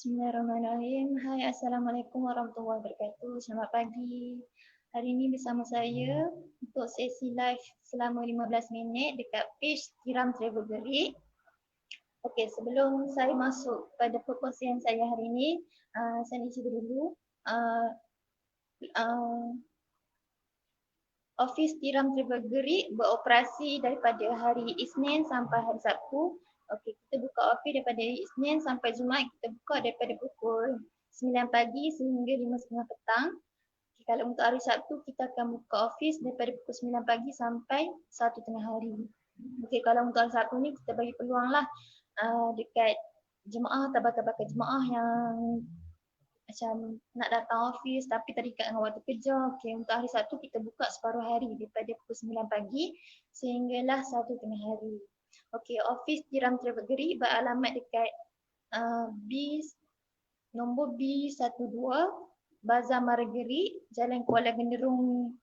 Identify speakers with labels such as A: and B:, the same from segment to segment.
A: Bismillahirrahmanirrahim. Hai, Assalamualaikum warahmatullahi wabarakatuh. Selamat pagi. Hari ini bersama saya untuk sesi live selama 15 minit dekat page Tiram Travel Gerik. Okey, sebelum saya masuk pada perkongsian saya hari ini, saya nak cerita dulu. Office Tiram Travel Gerik beroperasi daripada hari Isnin sampai hari Sabtu. Okey, kita buka office daripada Isnin sampai Jumaat. Kita buka daripada pukul 9 pagi sehingga 5.30 petang. Okay, kalau untuk hari Sabtu, kita akan buka office daripada pukul 9 pagi sampai 1 tengah hari. Okey, kalau untuk hari Sabtu ni kita bagi peluang lah dekat jemaah, tabaka-tabaka jemaah yang macam nak datang office tapi terikat dengan waktu kerja. Okey, untuk hari Sabtu kita buka separuh hari daripada pukul 9 pagi sehinggalah 1 tengah hari. Okey, office Tiram Travel Gerik beralamat dekat nombor B12 Bazar Margerik, Jalan Kuala Genderong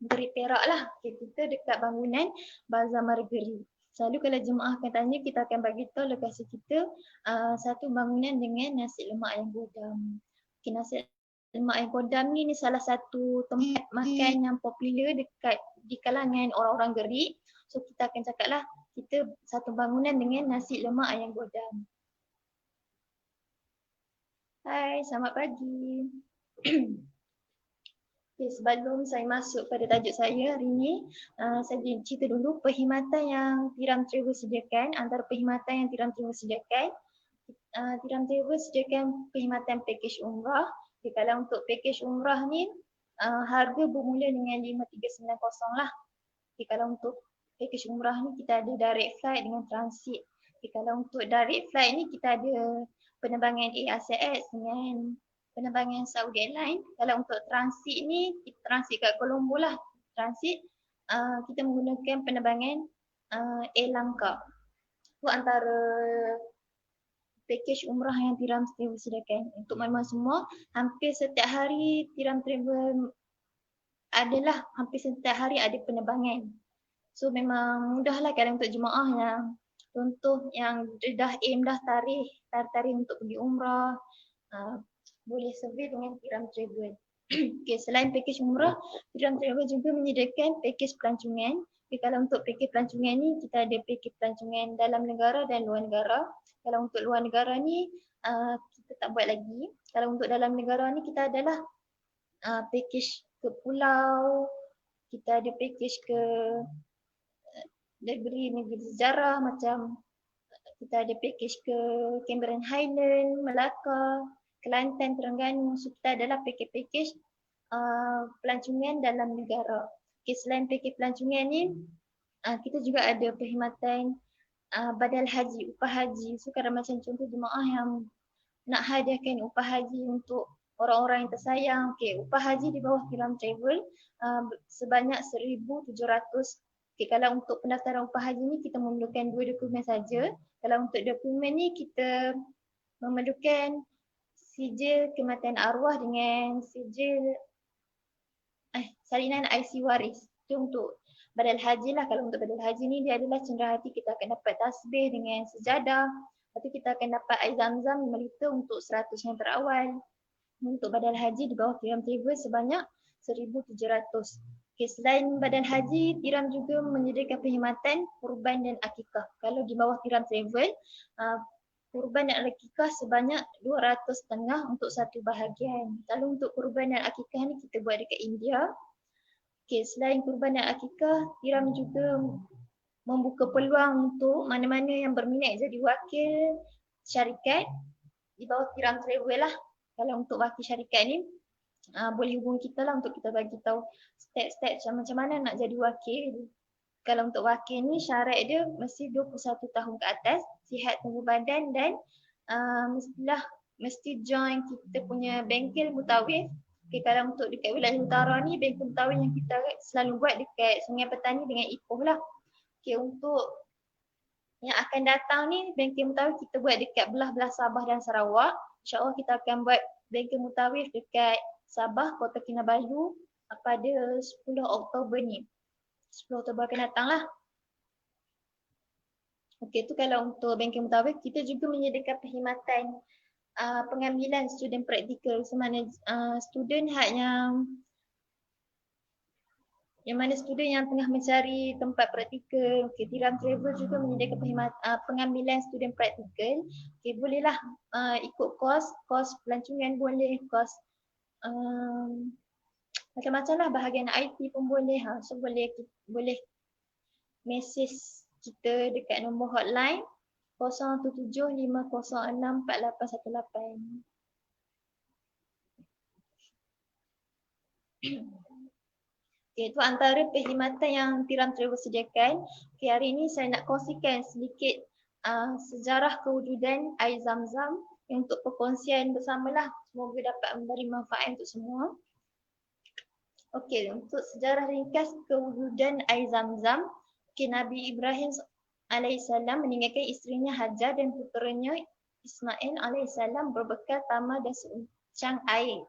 A: Gerik Perak lah. Okay, kita dekat bangunan Bazar Margerik. Selalu kalau jemaah akan tanya, kita akan bagi tahu lokasi kita satu bangunan dengan nasi lemak ayam godam. Okay, nasi lemak ayam godam ni salah satu tempat makan yang popular dekat di kalangan orang-orang Gerik. So kita akan cakap lah, kita satu bangunan dengan nasi lemak ayam godam. Hai, selamat pagi. Okay, sebelum saya masuk pada tajuk saya hari ini, saya cerita dulu perkhidmatan yang Tiram Travel sediakan. Antara perkhidmatan yang Tiram Travel sediakan, Tiram Travel sediakan perkhidmatan pakej umrah. Okay, kalau untuk pakej umrah ni, harga bermula dengan 5390 lah. Okay, kalau untuk pakej umrah ni kita ada direct flight dengan transit. Okay, kalau untuk direct flight ni kita ada penerbangan ARCX dengan penerbangan Saudi Airlines. Kalau untuk transit ni, kita transit kat Colombo lah. Transit, kita menggunakan penerbangan Air Lanka. Itu antara pakej umrah yang Tiram Travel sediakan. Untuk maklumat semua, hampir setiap hari Tiram Travel hampir setiap hari ada penerbangan. So memang mudahlah kalau untuk jemaah yang contoh yang dah aim dah tarikh untuk pergi umrah, boleh survey dengan Tiram Travel. Okay, selain pakej umrah, Tiram Travel juga menyediakan pakej pelancongan. Okay, kalau untuk pakej pelancongan ni, kita ada pakej pelancongan dalam negara dan luar negara. Kalau untuk luar negara ni, kita tak buat lagi. Kalau untuk dalam negara ni, kita adalah pakej ke pulau, kita ada pakej ke negeri-negeri sejarah macam kita ada pakej ke Cameron Highland, Melaka, Kelantan, Terengganu. So kita adalah pakej-pakej pelancongan dalam negara. Okay, selain pakej pelancongan ni, kita juga ada perkhidmatan badal haji, upah haji. So kalau macam contoh jemaah yang nak hadiahkan upah haji untuk orang-orang yang tersayang. Okay, upah haji di bawah Tiram Travel sebanyak 1,700. Okay, kalau untuk pendaftaran upah haji ni kita memerlukan 2 dokumen saja. Kalau untuk dokumen ni kita memerlukan sijil kematian arwah dengan sijil salinan IC waris. Itu untuk badal haji lah. Kalau untuk badal haji ni dia adalah cenderahati kita akan dapat tasbih dengan sejadah. Lepas tu kita akan dapat air zam-zam 5 liter untuk 100 yang terawal. Untuk badal haji di bawah Tiram Travel sebanyak 1,700. Okay, selain badal haji, Tiram juga menyediakan perkhidmatan kurban dan akikah. Kalau di bawah Tiram Travel, kurban dan akikah sebanyak 200.5 untuk satu bahagian. Kalau untuk kurban dan akikah ni kita buat dekat India. Okay, selain kurban dan akikah, Tiram juga membuka peluang untuk mana-mana yang berminat jadi wakil syarikat di bawah Tiram Travel lah. Kalau untuk wakil syarikat ni, boleh hubungi kita lah untuk kita bagi tahu step-step macam mana nak jadi wakil. Kalau untuk wakil ni syarat dia mesti 21 tahun ke atas, sihat tubuh badan dan mesti join kita punya bengkel mutawif. Okay, kalau untuk dekat wilayah utara ni, bengkel mutawif yang kita selalu buat dekat Sungai Petani dengan Ipoh lah. Okay, untuk yang akan datang ni, bengkel mutawif kita buat dekat belah-belah Sabah dan Sarawak. InsyaAllah kita akan buat bengkel mutawif dekat Sabah, Kota Kinabalu pada 10 Oktober ni. 10 Oktober akan datang lah. Okey, tu kalau untuk bengkel mutawif, kita juga menyediakan perkhidmatan pengambilan student praktikal, semana student yang mana student yang tengah mencari tempat praktikal, okay, Tiram Travel juga menyediakan pengambilan student praktikal. Okay, bolehlah ikut kos pelancongan boleh, kos macam-macam lah, bahagian IT pun boleh. So boleh message kita dekat nombor hotline 0175064818. Okay, itu antara perkhidmatan yang Tiram Travel sediakan. Okay, hari ini saya nak kongsikan sedikit sejarah kewujudan air zam-zam untuk perkongsian bersamalah. Semoga dapat memberi manfaat untuk semua. Okey, untuk sejarah ringkas kewujudan air zam-zam, okay, Nabi Ibrahim alaihissalam meninggalkan isterinya Hajar dan puteranya Ismail alaihissalam berbekal tamar dan seuncang air.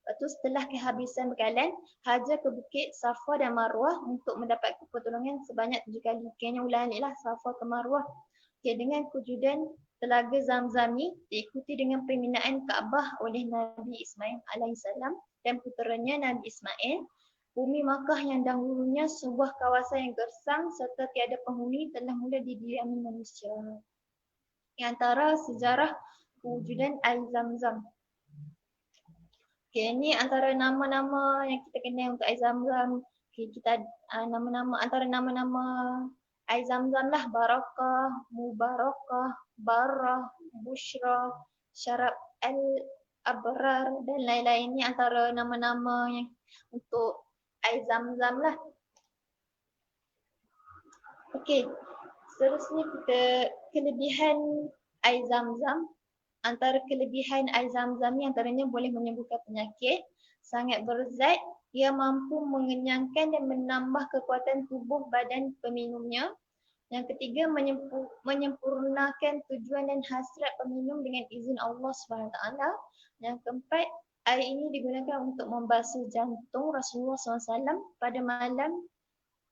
A: Lepas tu setelah kehabisan bekalan, Hajar ke bukit Safa dan Marwah untuk mendapat pertolongan sebanyak 7 kali. Kayaknya ulangan lah Safa ke Marwah. Okay, dengan kewujudan telaga Zam-Zam ni diikuti dengan peminaan Kaabah oleh Nabi Ismail alaihissalam dan puteranya Nabi Ismail. Bumi Makkah yang dahulunya sebuah kawasan yang gersang serta tiada penghuni telah mula didiami manusia. Di antara sejarah kewujudan air Zam-Zam. Okay, ini antara nama-nama yang kita kenal untuk air zam-zam. Okay, kita nama-nama antara nama-nama air zam-zam lah, Barakah, Mubarakah, Barah, Bushra, Syarab Al-Abrar dan lain-lain. Ini antara nama-nama yang untuk air zam-zam lah. Okay, seterusnya kita kelebihan air zam-zam. Antara kelebihan air zam-zam ni antaranya boleh menyembuhkan penyakit, sangat berzat, ia mampu mengenyangkan dan menambah kekuatan tubuh badan peminumnya. Yang ketiga, menyempurnakan tujuan dan hasrat peminum dengan izin Allah SWT. Yang keempat, air ini digunakan untuk membasuh jantung Rasulullah SAW pada malam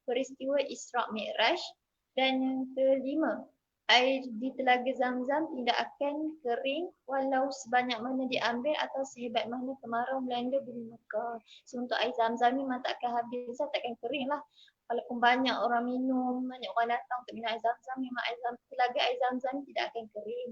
A: peristiwa Isra' Mi'raj. Dan yang kelima, air di telaga Zam-Zam tidak akan kering walau sebanyak mana diambil atau sehebat mana kemarau melanda bumi Mekah. So untuk air Zam-Zam ni memang tak akan habis, takkan kering lah. Walaupun banyak orang minum, banyak orang datang untuk minum air Zam-Zam, memang telaga air Zam-Zam tidak akan kering.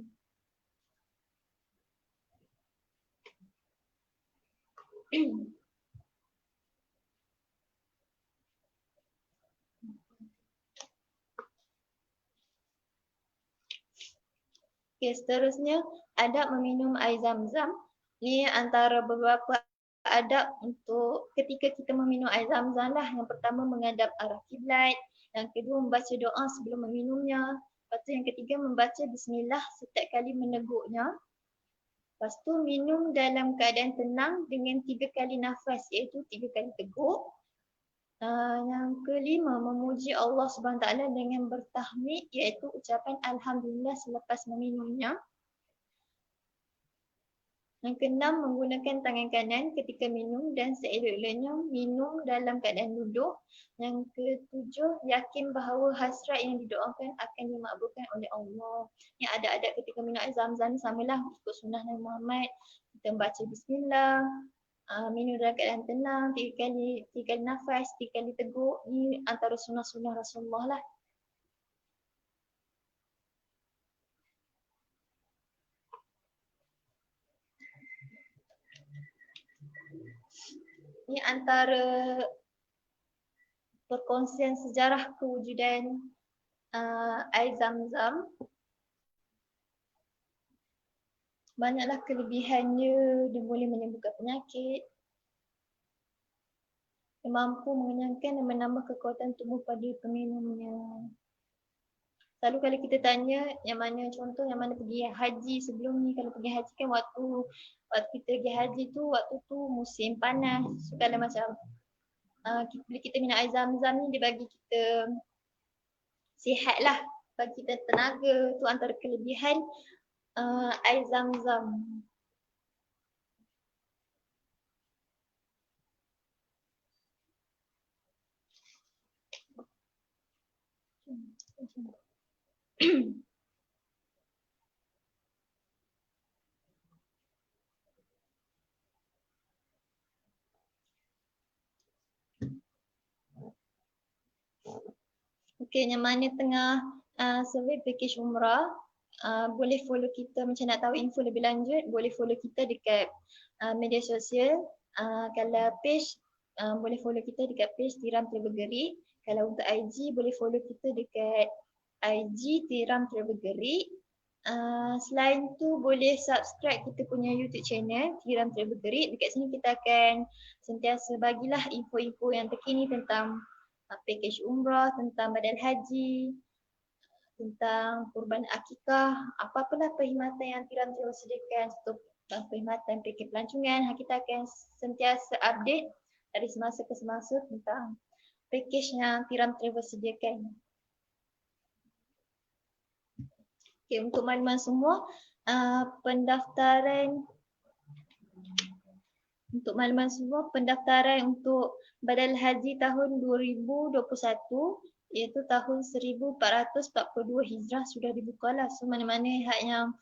A: Okay, seterusnya adab meminum air zam-zam. Ni antara beberapa adab untuk ketika kita meminum air zam-zam lah. Yang pertama menghadap arah kiblat, yang kedua membaca doa sebelum meminumnya. Lepas tu yang ketiga membaca bismillah setiap kali meneguknya. Lepas tu minum dalam keadaan tenang dengan 3 kali nafas iaitu 3 kali teguk. Yang kelima, memuji Allah SWT dengan bertahmid iaitu ucapan Alhamdulillah selepas meminumnya. Yang keenam, menggunakan tangan kanan ketika minum dan seelok-eloknya minum dalam keadaan duduk. Yang ketujuh, yakin bahawa hasrat yang didoakan akan dimakbulkan oleh Allah. Yang ada adab ketika minum air zam-zam samalah ikut sunnah Nabi Muhammad. Kita membaca bismillah, minum dalam keadaan tenang, 3 kali nafas, 3 kali teguk. Ni antara sunnah-sunnah Rasulullah lah. Ni antara perkongsian sejarah kewujudan air zam-zam. Banyaklah kelebihannya, dia boleh menyembuhkan penyakit, dia mampu mengenyangkan dan menambah kekuatan tubuh pada peminumnya. Selalu kalau kita tanya yang mana contoh, yang mana pergi haji sebelum ni, kalau pergi haji kan waktu kita pergi haji tu, waktu tu musim panas. So kalau macam bila kita minum air zam-zam ni, dia bagi kita sihat lah, bagi kita tenaga. Tu antara kelebihan air zam-zam. Okay, yang mana tengah survey package umrah, boleh follow kita macam nak tahu info lebih lanjut, boleh follow kita dekat media sosial. Kalau page, boleh follow kita dekat page Tiram Travel Gerik. Kalau untuk IG, boleh follow kita dekat IG Tiram Travel Gerik. Selain tu boleh subscribe kita punya YouTube channel Tiram Travel Gerik. Dekat sini kita akan sentiasa bagilah info-info yang terkini tentang package umrah, tentang badal haji, tentang kurban akikah, apa-apalah perkhidmatan yang Tiram Travel sediakan untuk perkhidmatan package pelancongan. Kita akan sentiasa update dari semasa ke semasa tentang package yang Tiram Travel sediakan. Okay, untuk makluman semua, pendaftaran untuk badal haji tahun 2021 iaitu tahun 1442 Hijrah sudah dibuka lah. So mana-mana yang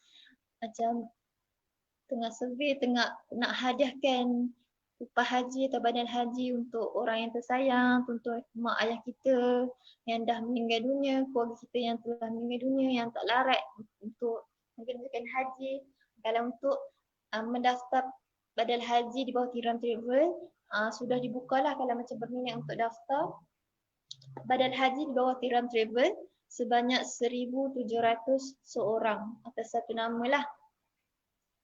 A: macam tengah survey, tengah nak hadiahkan upah haji atau badal haji untuk orang yang tersayang, untuk mak ayah kita yang dah meninggal dunia, keluarga kita yang telah meninggal dunia, yang tak larat untuk mengerjakan haji. Kalau untuk mendaftar badal haji di bawah Tiram Travel, sudah dibuka lah kalau macam berminat untuk daftar badal haji di bawah Tiram Travel sebanyak 1,700 seorang atas satu nama lah.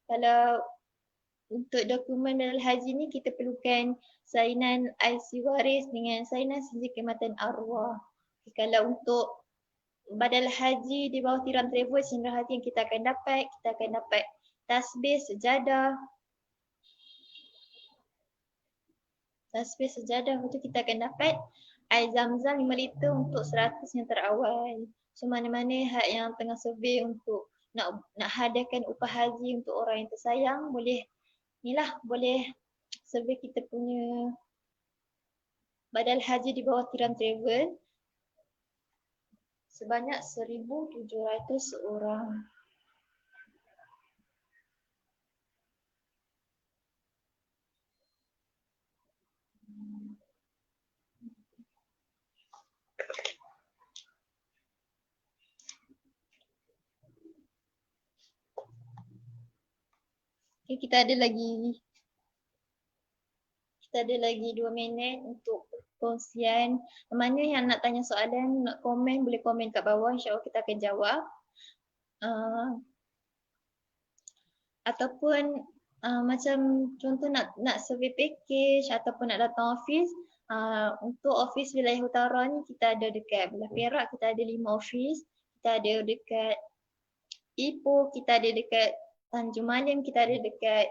A: Kalau untuk dokumen badal haji ni kita perlukan salinan IC waris dengan salinan sijil kekhidmatan arwah. Kalau untuk badal haji di bawah Tiram Travel, sindera hati yang kita akan dapat tasbih sejadah. Lepas tu kita akan dapat air zam-zam 5 liter untuk 100 yang terawal. So mana-mana yang tengah survey untuk nak hadiahkan upah haji untuk orang yang tersayang, boleh survey kita punya badal haji di bawah Tiram Travel sebanyak 1,700 orang. Okay, kita ada lagi 2 minit untuk perkongsian. Mana yang nak tanya soalan, nak komen, boleh komen kat bawah. InsyaAllah kita akan jawab. Ataupun macam contoh nak survey package ataupun nak datang office. Untuk office wilayah utara ni kita ada dekat Belah Perak, kita ada 5 office. Kita ada dekat Ipoh, kita ada dekat Tanjung Malim, kita ada dekat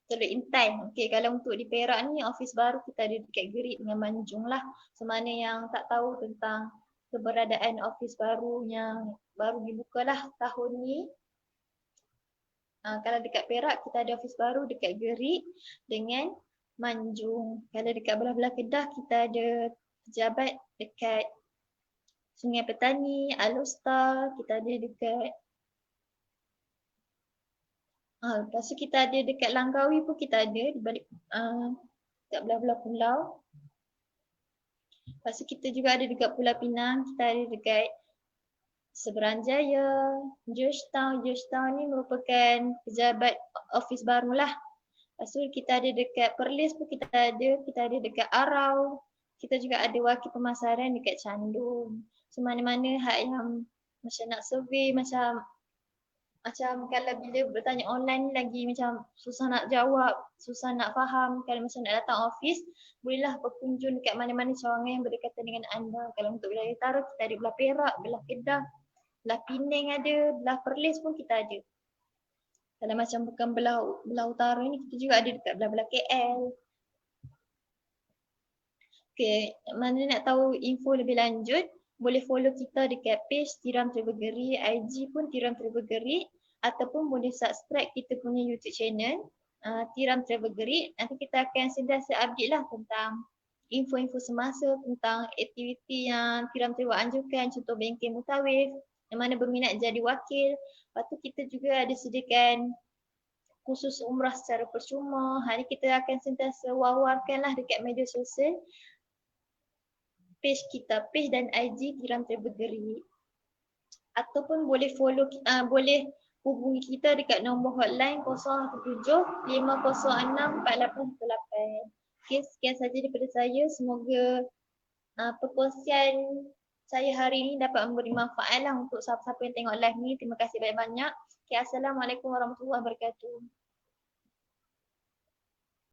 A: Teluk Intan. Okey, kalau untuk di Perak ni office baru kita ada dekat Gerik dengan Manjung lah. So mana yang tak tahu tentang keberadaan office baru yang baru dibuka lah tahun ni. Kalau dekat Perak kita ada office baru dekat Gerik dengan Manjung. Kalau dekat belah-belah Kedah kita ada pejabat dekat Sungai Petani, Alostar, kita ada dekat lepas tu kita ada dekat Langkawi pun kita ada di balik dekat belah-belah pulau. Lepas tu kita juga ada dekat Pulau Pinang, kita ada dekat Seberang Jaya, Georgetown. Georgetown ni merupakan pejabat office barulah. Lepas tu kita ada dekat Perlis pun kita ada dekat Arau. Kita juga ada wakil pemasaran dekat Candung. So mana-mana yang macam nak survey, macam kalau bila bertanya online ni lagi macam susah nak jawab, susah nak faham. Kalau macam nak datang office, bolehlah berkunjung dekat mana-mana cawangan yang berdekatan dengan anda. Kalau untuk wilayah utara kita ada belah Perak, belah Kedah, belah Penang ada, belah Perlis pun kita ada. Kalau macam bukan belah utara ni, kita juga ada dekat belah-belah KL. Okay, mana nak tahu info lebih lanjut, boleh follow kita dekat page Tiram Travel Gerik, IG pun Tiram Travel Gerik, ataupun boleh subscribe kita punya YouTube channel Tiram Travel Gerik. Nanti kita akan sentiasa update lah tentang info-info semasa tentang aktiviti yang Tiram Travel anjurkan, contoh bengkel mutawif, yang mana berminat jadi wakil. Lepas tu kita juga ada sediakan khusus umrah secara percuma. Hari kita akan sentiasa war-warkan lah dekat media sosial page kita, page dan IG Tiram Terbegeri. Ataupun boleh boleh hubungi kita dekat nombor hotline 017 506 4818. Okey, sekian saja daripada saya. Semoga perkongsian saya hari ini dapat memberi manfaat lah untuk siapa-siapa yang tengok live ni. Terima kasih banyak-banyak. Okay, Assalamualaikum warahmatullahi wabarakatuh.